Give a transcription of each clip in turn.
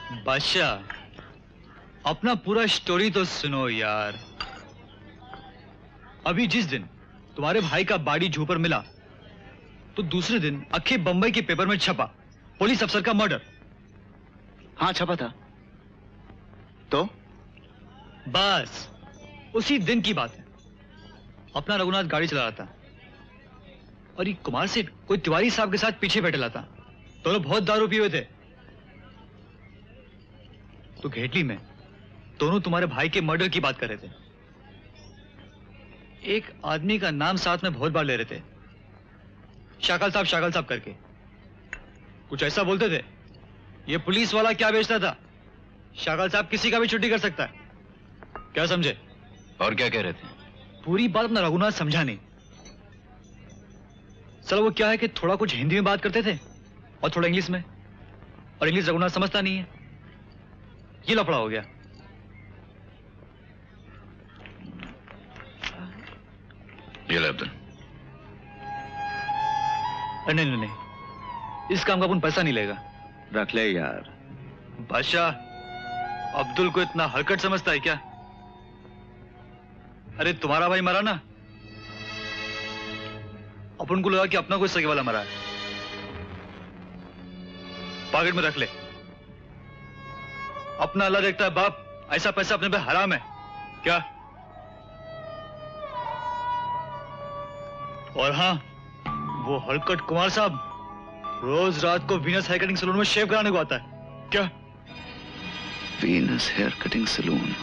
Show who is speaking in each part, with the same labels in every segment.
Speaker 1: बादशाह, अपना पूरा स्टोरी तो सुनो यार। अभी जिस दिन तुम्हारे भाई का बॉडी जू पर मिला, तो दूसरे दिन अखे बंबई के पेपर में छपा पुलिस अफसर का मर्डर।
Speaker 2: हाँ छपा था। तो
Speaker 1: बस उसी दिन की बात है। अपना रघुनाथ गाड़ी चला रहा था और ये कुमार सेठ कोई तिवारी साहब के साथ पीछे बैठा था। दोनों बहुत दारू पिए हुए थे। तो घेटली में दोनों तुम्हारे भाई के मर्डर की बात कर रहे थे। एक आदमी का नाम साथ में बहुत बार ले रहे थे, शाकल साहब करके। कुछ ऐसा बोलते थे, ये पुलिस वाला क्या बेचता था, शाकल साहब किसी का भी छुट्टी कर सकता है। क्या समझे?
Speaker 2: और क्या कह रहे थे?
Speaker 1: पूरी बात अपना रघुनाथ समझा नहीं। चलो वो क्या है कि थोड़ा कुछ हिंदी में बात करते थे और थोड़ा इंग्लिश में, और इंग्लिश रघुनाथ समझता नहीं है। ये लफड़ा हो गया।
Speaker 2: ये ले अब्दुल।
Speaker 1: नहीं, इस काम का अपन पैसा नहीं लेगा।
Speaker 2: रख ले यार।
Speaker 1: बादशाह, अब्दुल को इतना हरकत समझता है क्या? अरे तुम्हारा भाई मरा ना, अपन को लगा कि अपना कोई सगे वाला मरा है। पॉकेट में रख ले। अपना अल्लाह देखता है बाप, ऐसा पैसा अपने पे हराम है क्या? और हाँ, वो हरकत कुमार साहब रोज रात को वीनस हेयर कटिंग सैलून में शेव कराने को आता है क्या?
Speaker 2: Venus hair cutting salon.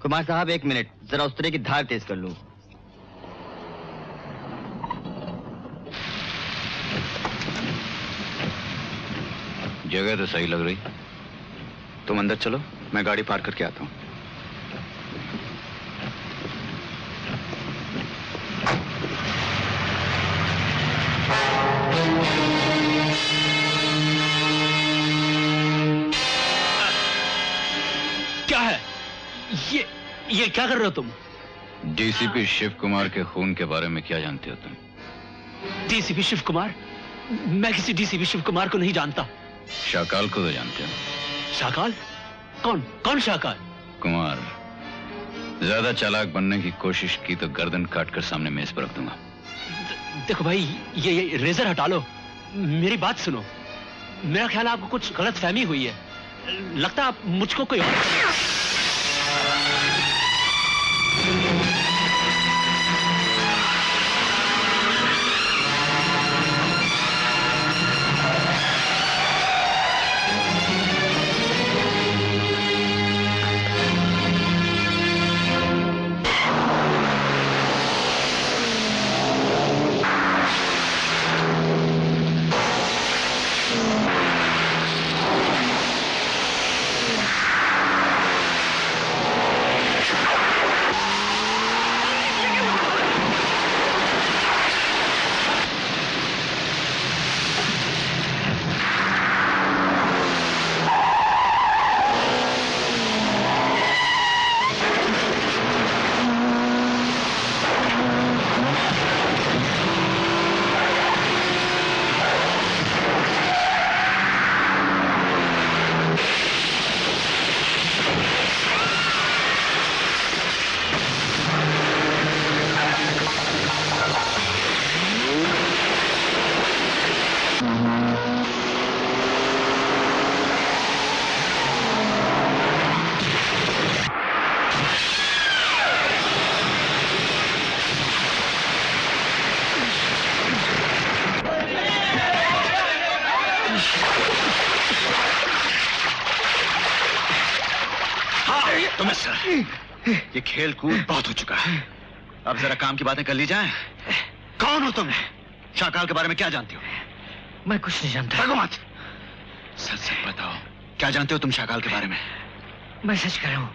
Speaker 3: Kumar साहब 1 मिनट, जरा उस तरह की धार तेज कर लूं।
Speaker 2: जगह तो सही लग रही। तुम अंदर चलो, मैं गाड़ी पार्क करके आता हूं।
Speaker 4: क्या है ये क्या कर रहे हो तुम?
Speaker 2: डीसीपी शिव कुमार के खून के बारे में क्या जानते हो तुम?
Speaker 4: डीसीपी शिव कुमार? मैं किसी डीसीपी शिव कुमार को नहीं जानता।
Speaker 2: शाकाल को तो जानते हो?
Speaker 4: शाकाल? कौन शाकाल?
Speaker 2: कुमार, ज्यादा चालाक बनने की कोशिश की तो गर्दन काटकर सामने मेज पर रख दूंगा।
Speaker 4: देखो भाई, ये रेजर हटा लो, मेरी बात सुनो। मेरा ख्याल है आपको कुछ गलत फहमी हुई है। लगता है आप मुझको कोई और
Speaker 2: ये खेल कूद बहुत हो चुका है। अब जरा काम की बातें कर ली जाएं। कौन हो तुम? शाकाल के बारे में क्या जानते हो?
Speaker 3: मैं कुछ नहीं जानता।
Speaker 2: भागो मत। सच सच बताओ, क्या जानते हो तुम शाकाल के बारे में?
Speaker 3: मैं सच कह रहा हूं।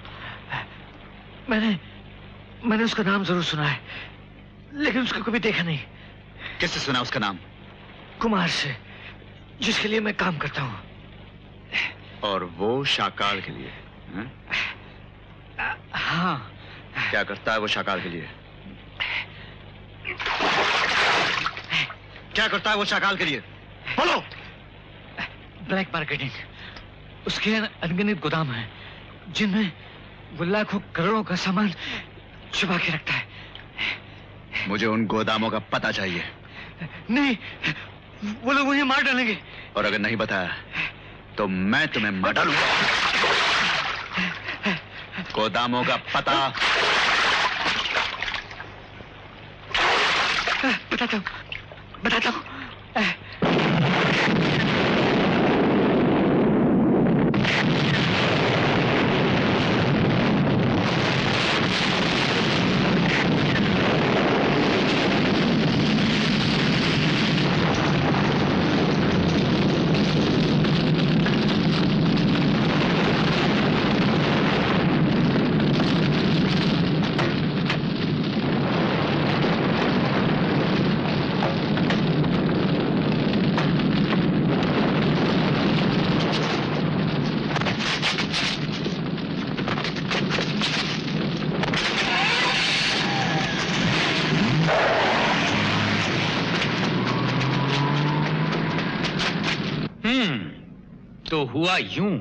Speaker 3: मैंने उसका नाम जरूर सुना है, लेकिन उसको कभी देखा नहीं।
Speaker 2: किससे सुना उसका नाम?
Speaker 3: कुमार से, जिसके लिए मैं काम करता हूं।
Speaker 2: और वो शाकाल के लिए?
Speaker 3: हाँ।
Speaker 2: क्या करता है वो शाकाल के लिए? क्या करता है वो शाकाल के लिए? बोलो।
Speaker 3: ब्लैक मार्केटिंग, उसके अनगिनत गोदाम हैं जिनमें वो लाखों करोड़ों का सामान छुपा के रखता है।
Speaker 2: मुझे उन गोदामों का पता चाहिए।
Speaker 3: नहीं, वो लोग मुझे मार डालेंगे।
Speaker 2: और अगर नहीं बताया तो मैं तुम्हें मार डालूंगा। गोदामों का पता।
Speaker 3: बताता हूँ।
Speaker 5: तो हुआ यूं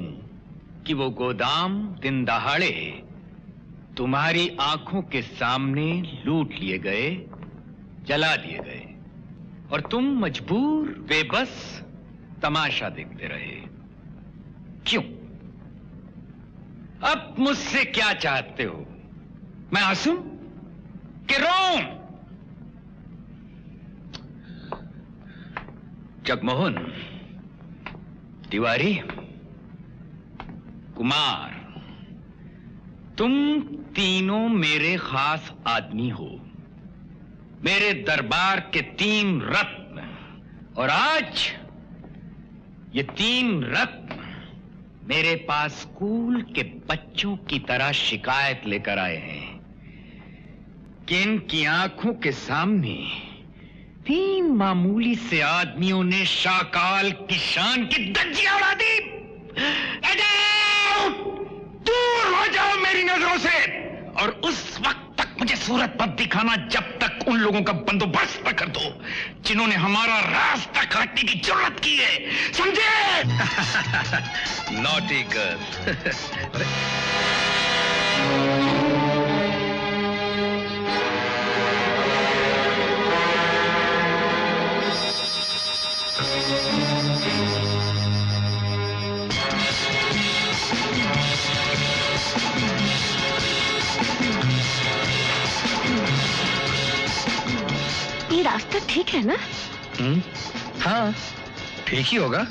Speaker 5: कि वो गोदाम दिन दहाड़े तुम्हारी आंखों के सामने लूट लिए गए, जला दिए गए और तुम मजबूर बेबस तमाशा देखते रहे। क्यों? अब मुझसे क्या चाहते हो? मैं हंसूं कि रोऊं? जगमोहन, तिवारी, कुमार, तुम तीनों मेरे खास आदमी हो, मेरे दरबार के 3 रत्न। और आज ये 3 रत्न मेरे पास स्कूल के बच्चों की तरह शिकायत लेकर आए हैं कि इनकी आंखों के सामने 3 मामूली से आदमियों ने शाकाल की शान की धज्जियां उड़ा दी। दूर हो जाओ मेरी नजरों से, और उस वक्त तक मुझे सूरत मत दिखाना जब तक उन लोगों का बंदोबस्त न कर दो जिन्होंने हमारा रास्ता काटने की जरूरत की है, समझे?
Speaker 1: Naughty girl.
Speaker 6: ये रास्ता ठीक है ना?
Speaker 1: हाँ, ठीक ही होगा।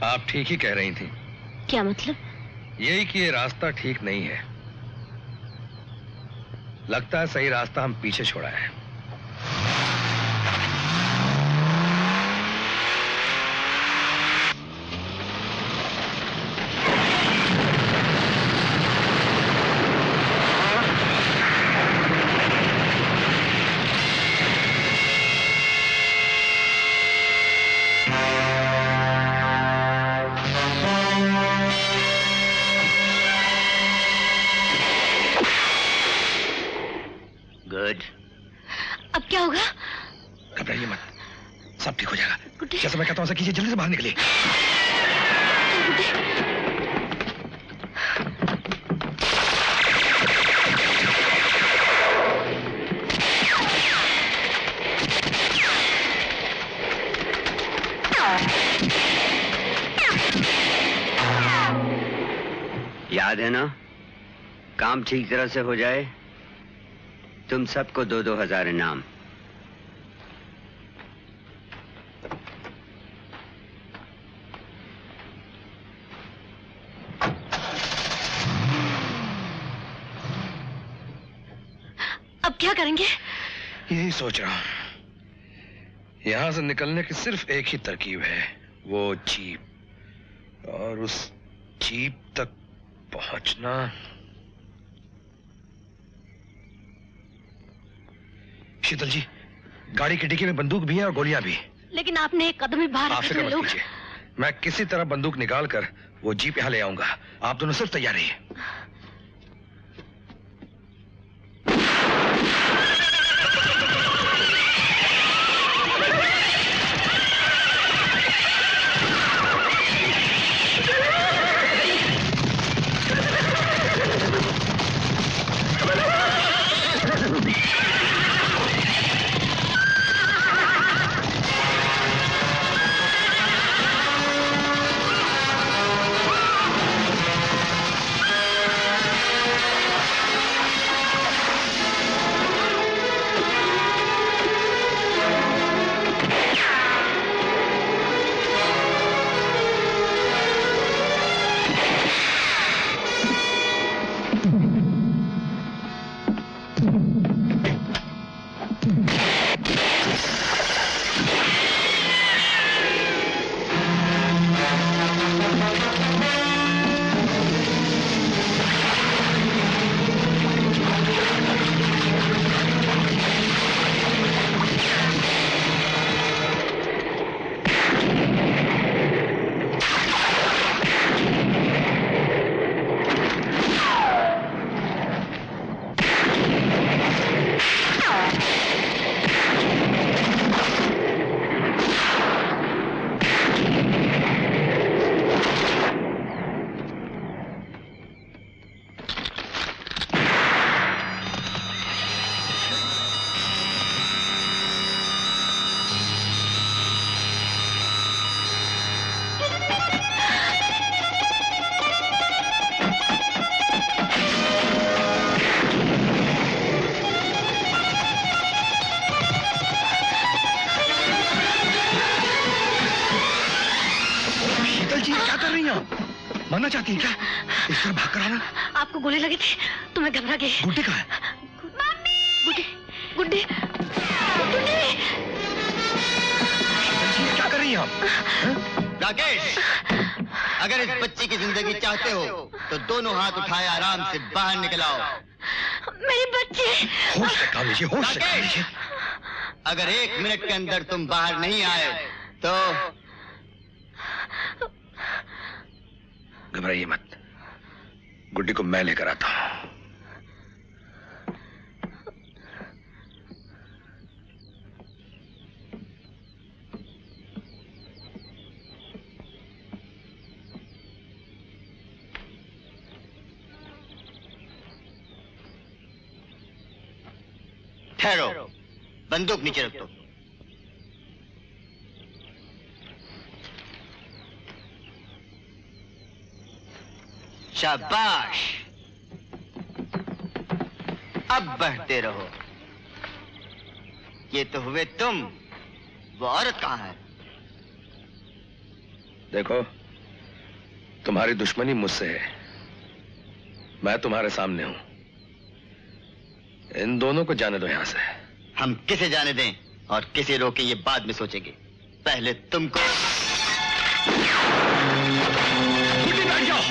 Speaker 1: आप ठीक ही कह रही थी।
Speaker 6: क्या मतलब?
Speaker 1: यही कि ये रास्ता ठीक नहीं है। लगता है सही रास्ता हम पीछे छोड़ा है।
Speaker 6: गुड। अब क्या होगा?
Speaker 1: घबराइए मत, सब ठीक हो जाएगा। जैसे मैं कहता हूं ऐसा कीजिए, जल्दी से बाहर निकलिए।
Speaker 7: याद है ना, काम ठीक तरह से हो जाए तुम सबको 2-2 हजार इनाम।
Speaker 6: अब क्या करेंगे?
Speaker 8: यही सोच रहा हूं। यहां से निकलने की सिर्फ एक ही तरकीब है, वो जीप। और उस जीप तक पहुंचना। शीतल जी, गाड़ी की डिक्की में बंदूक भी है और गोलियां भी।
Speaker 6: लेकिन आपने एक कदम भी बाहर
Speaker 8: आप
Speaker 6: रखा
Speaker 8: फिक्र
Speaker 6: तो
Speaker 8: मत
Speaker 6: लोग।
Speaker 8: कीजिए, मैं किसी तरह बंदूक निकाल कर वो जीप यहां ले आऊंगा। आप दोनों सिर्फ तैयार रहिए। मरना चाहती है क्या? इस तरह भाग कर आना।
Speaker 6: आपको गोली लगी थी तो मैं घबरा गई।
Speaker 8: गुड्डी कहाँ है?
Speaker 6: गुड्डी गुड्डी गुड्डी
Speaker 8: क्या कर रही हैं आप?
Speaker 9: राकेश, अगर इस बच्ची की जिंदगी चाहते हो तो दोनों हाथ उठाए आराम से बाहर निकल आओ।
Speaker 6: मेरी बच्ची।
Speaker 8: होश से काम लीजिए, होश से काम लीजिए।
Speaker 9: अगर 1 मिनट के अंदर तुम बाहर नहीं आए तो
Speaker 8: घबराइए मत, गुड्डी को मैं लेकर आता हूं।
Speaker 9: ठहरो, बंदूक नीचे रख दो। शाबाश, अब बढ़ते रहो। ये तो हुए तुम, वो औरत कहाँ है?
Speaker 8: देखो, तुम्हारी दुश्मनी मुझसे है, मैं तुम्हारे सामने हूं। इन दोनों को जाने दो यहां से।
Speaker 9: हम किसे जाने दें और किसे रोकें ये बाद में सोचेंगे, पहले तुमको।
Speaker 8: बैठ जाओ।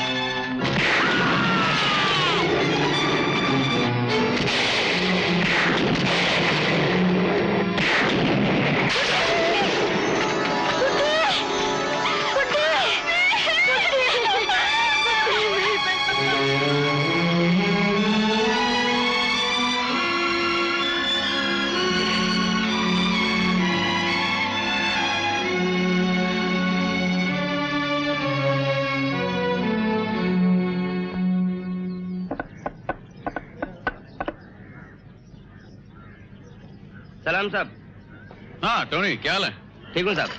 Speaker 7: सलाम साहब।
Speaker 10: हाँ टोनी, क्या हाल है?
Speaker 7: ठीक हूँ साहब।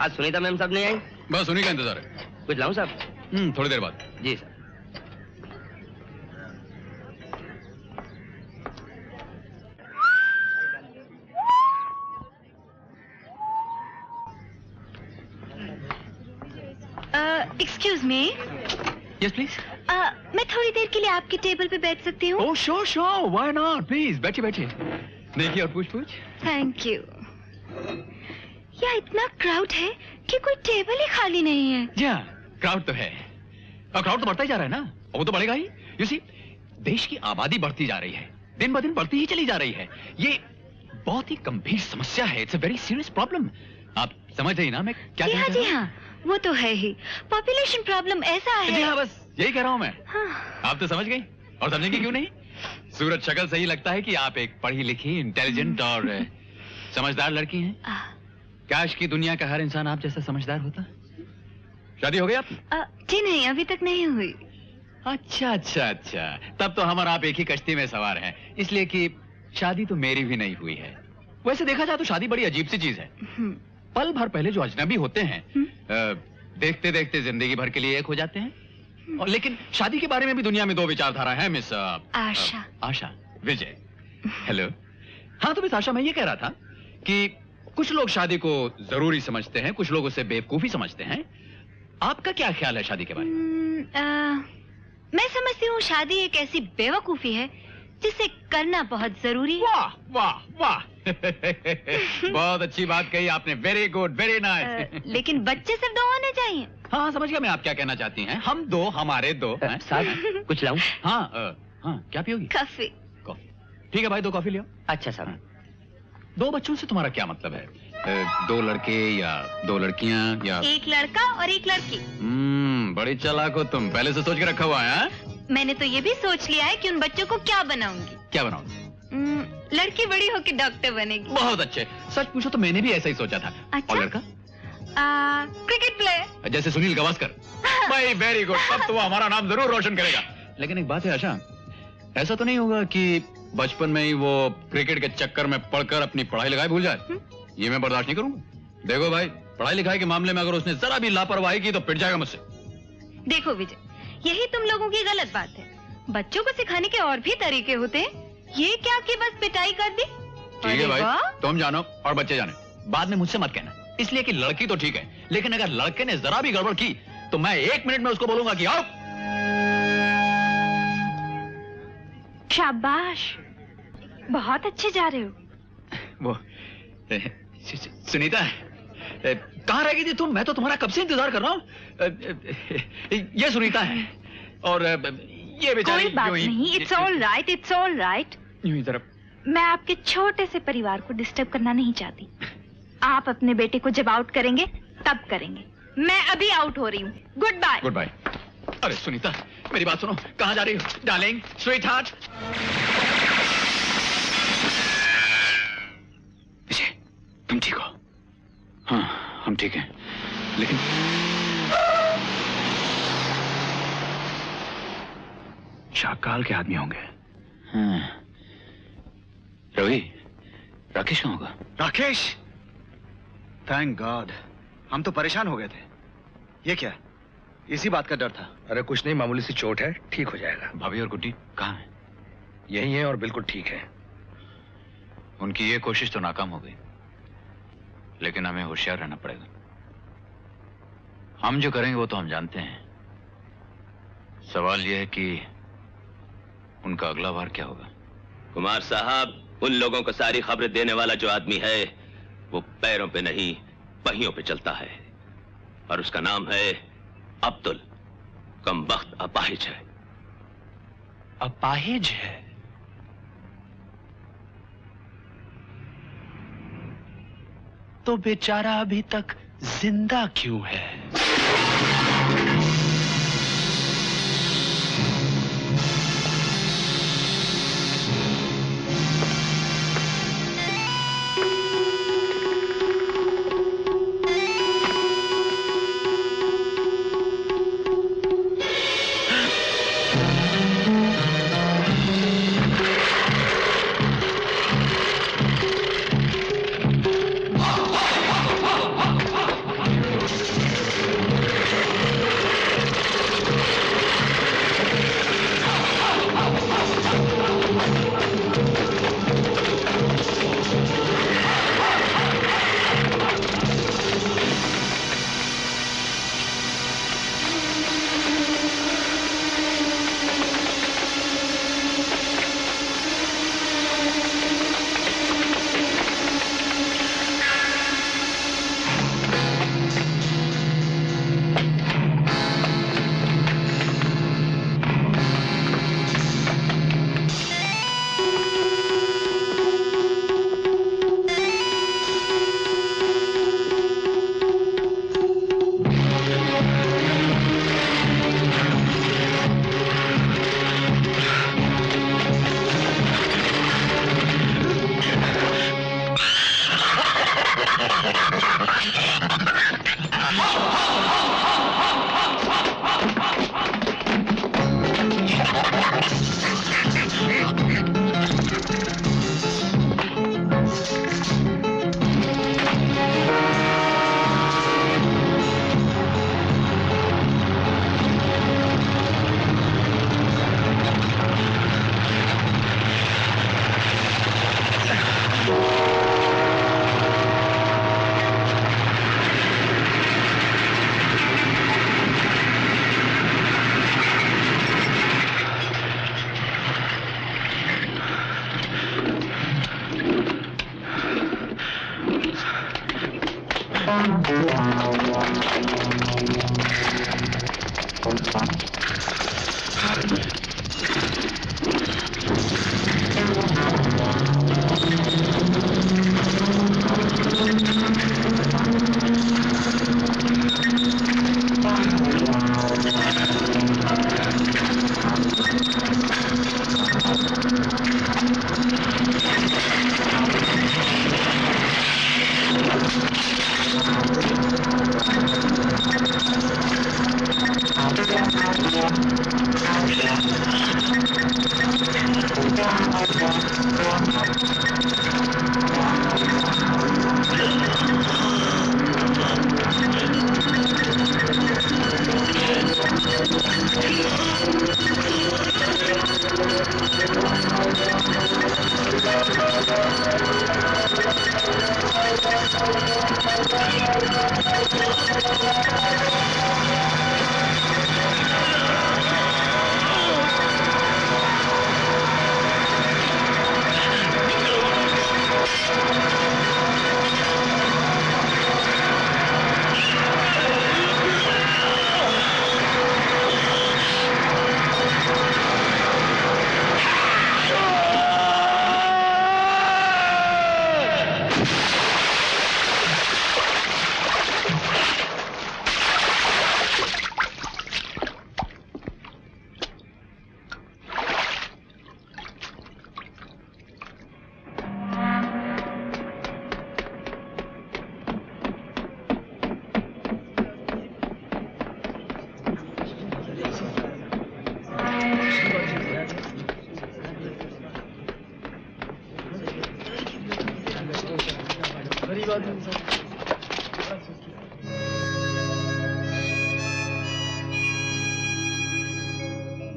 Speaker 7: आज सुनीता मैम साहब नहीं आई?
Speaker 10: बस उन्हीं का इंतजार है।
Speaker 7: कुछ लाऊं साहब?
Speaker 10: थोड़ी देर बाद।
Speaker 7: जी sir.
Speaker 6: Excuse me.
Speaker 4: Yes please.
Speaker 6: मैं थोड़ी देर के लिए आपके टेबल पे बैठ सकती हूँ?
Speaker 4: Oh sure sure, why not, please बैठिए बैठिए। देखिए और पूछ।
Speaker 6: Thank you. यहाँ इतना क्राउड है कि कोई टेबल ही खाली नहीं है।
Speaker 4: जी हाँ, क्राउड तो है और क्राउड तो बढ़ता ही जा रहा है ना, और वो तो बढ़ेगा ही। यू सी, देश की आबादी बढ़ती जा रही है, दिन ब दिन बढ़ती ही चली जा रही है। ये बहुत ही गंभीर समस्या है, it's a very serious problem. आप समझ रही ना मैं क्या कह रहा हूँ?
Speaker 6: जी हाँ, वो तो है ही। पॉपुलेशन प्रॉब्लम ऐसा है।
Speaker 4: जी हाँ, बस यही कह रहा हूँ मैं।
Speaker 6: हाँ।
Speaker 4: आप तो समझ गई, और समझेंगी क्यों नहीं? सूरत शक्ल से ही लगता है कि आप एक पढ़ी लिखी, इंटेलिजेंट और समझदार लड़की हैं। काश की दुनिया का हर इंसान आप जैसा समझदार होता। शादी हो गई आपकी?
Speaker 6: जी नहीं, अभी तक नहीं हुई।
Speaker 4: अच्छा अच्छा अच्छा, तब तो हम और आप एक ही कश्ती में सवार हैं, इसलिए कि शादी तो मेरी भी नहीं हुई है। वैसे देखा जाए तो शादी बड़ी अजीब सी चीज है। पल भर पहले जो अजनबी होते हैं, देखते देखते जिंदगी भर के लिए एक हो जाते हैं। और लेकिन शादी के बारे में भी दुनिया में दो विचारधारा है मिस
Speaker 6: आशा।
Speaker 4: आशा विजय। हेलो। हाँ तो मिस आशा, मैं ये कह रहा था कि कुछ लोग शादी को जरूरी समझते हैं, कुछ लोग उसे बेवकूफी समझते हैं। आपका क्या ख्याल है शादी के बारे में?
Speaker 6: मैं समझती हूँ शादी एक ऐसी बेवकूफी है जिसे करना बहुत जरूरी है।
Speaker 4: वाह वाह वाह बहुत अच्छी बात कही आपने, वेरी गुड, वेरी नाइस।
Speaker 6: लेकिन बच्चे सिर्फ 2 होने चाहिए।
Speaker 4: हाँ समझ गया मैं आप क्या कहना चाहती हैं। हम 2, हमारे 2।
Speaker 3: साहब कुछ लाऊं?
Speaker 4: हाँ हाँ, क्या पियोगी?
Speaker 6: कॉफी।
Speaker 4: कॉफी, ठीक है भाई, 2 कॉफी ले आओ।
Speaker 3: अच्छा साहब।
Speaker 4: 2 बच्चों से तुम्हारा क्या मतलब है? 2 लड़के या 2 लड़कियां या
Speaker 6: 1 लड़का और 1 लड़की।
Speaker 4: बड़ी चालाक हो तुम, पहले से सोच के रखा हुआ है।
Speaker 6: मैंने तो ये भी सोच लिया है कि उन बच्चों को क्या बनाऊंगी।
Speaker 4: क्या बनाओगी?
Speaker 6: लड़की बड़ी होकर डॉक्टर बनेगी।
Speaker 4: बहुत अच्छे, सच पूछो तो मैंने भी ऐसा ही सोचा था।
Speaker 6: अच्छा?
Speaker 4: और लड़का?
Speaker 6: क्रिकेट प्लेयर,
Speaker 4: जैसे सुनील गावस्कर। भाई वेरी गुड, अब तो वो हमारा नाम जरूर रोशन करेगा। लेकिन एक बात है आशा, ऐसा तो नहीं होगा कि बचपन में ही वो क्रिकेट के चक्कर में पढ़कर अपनी पढ़ाई लिखाई भूल जाए? ये मैं बर्दाश्त नहीं करूंगा। देखो भाई, पढ़ाई लिखाई के मामले में अगर उसने जरा भी लापरवाही की तो पिट जाएगा मुझसे।
Speaker 6: देखो विजय, यही तुम लोगों की गलत बात है। बच्चों को सिखाने के और भी तरीके होते हैं। ये क्या कि बस पिटाई कर दी?
Speaker 4: ठीक है भाई, तुम जानो और बच्चे जाने, बाद में मुझसे मत कहना। इसलिए कि लड़की तो ठीक है, लेकिन अगर लड़के ने जरा भी गड़बड़ की तो मैं 1 मिनट में उसको बोलूंगा कि आओ।
Speaker 6: शाबाश, बहुत अच्छे जा रहे हो।
Speaker 4: वो सुनीता, कहाँ रह गई थी तुम? मैं तो तुम्हारा कब से इंतजार कर रहा हूँ। ये सुनीता है और ये बेचारी।
Speaker 6: कोई बात नहीं, it's all right, it's all right.
Speaker 4: यूं ही तरफ।
Speaker 6: मैं आपके छोटे से परिवार को डिस्टर्ब करना नहीं चाहती। आप अपने बेटे को जब आउट करेंगे तब करेंगे। मैं अभी आउट हो रही हूँ। Good bye.
Speaker 4: Good bye. अरे सुनीता, मेरी बात सुनो, कहाँ जा रही हो? Darling, sweet heart. विजय, तुम ठीक हो? हाँ हम ठीक हैं, लेकिन शाकाल के आदमी होंगे। हाँ। रवि, राकेश कहाँ होगा?
Speaker 2: राकेश, थैंक गॉड, हम तो परेशान हो गए थे। ये क्या? इसी बात का डर था।
Speaker 8: अरे कुछ नहीं, मामूली सी चोट है, ठीक हो जाएगा।
Speaker 4: भाभी और गुड्डी कहाँ हैं?
Speaker 8: यही है और बिल्कुल ठीक है।
Speaker 4: उनकी ये कोशिश तो नाकाम हो गई, लेकिन हमें होशियार रहना पड़ेगा। हम जो करेंगे वो तो हम जानते हैं। सवाल यह है कि उनका अगला वार क्या होगा।
Speaker 11: कुमार साहब, उन लोगों को सारी खबरें देने वाला जो आदमी है वो पैरों पे नहीं पहियों पे चलता है, और उसका नाम है अब्दुल। कमबख्त अपाहिज है।
Speaker 4: अपाहिज है? तो बेचारा अभी तक जिंदा क्यों है?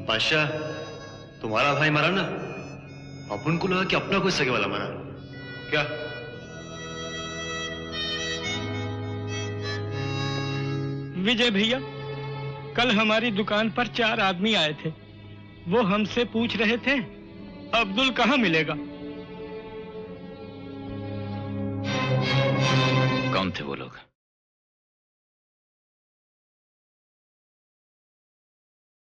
Speaker 1: बादशाह, तुम्हारा भाई मरा ना, अपन को लगा कि अपना कोई सगे वाला मरा। क्या?
Speaker 12: विजय भैया, कल हमारी दुकान पर 4 आदमी आए थे। वो हमसे पूछ रहे थे अब्दुल कहाँ मिलेगा।
Speaker 11: कौन थे वो लोग?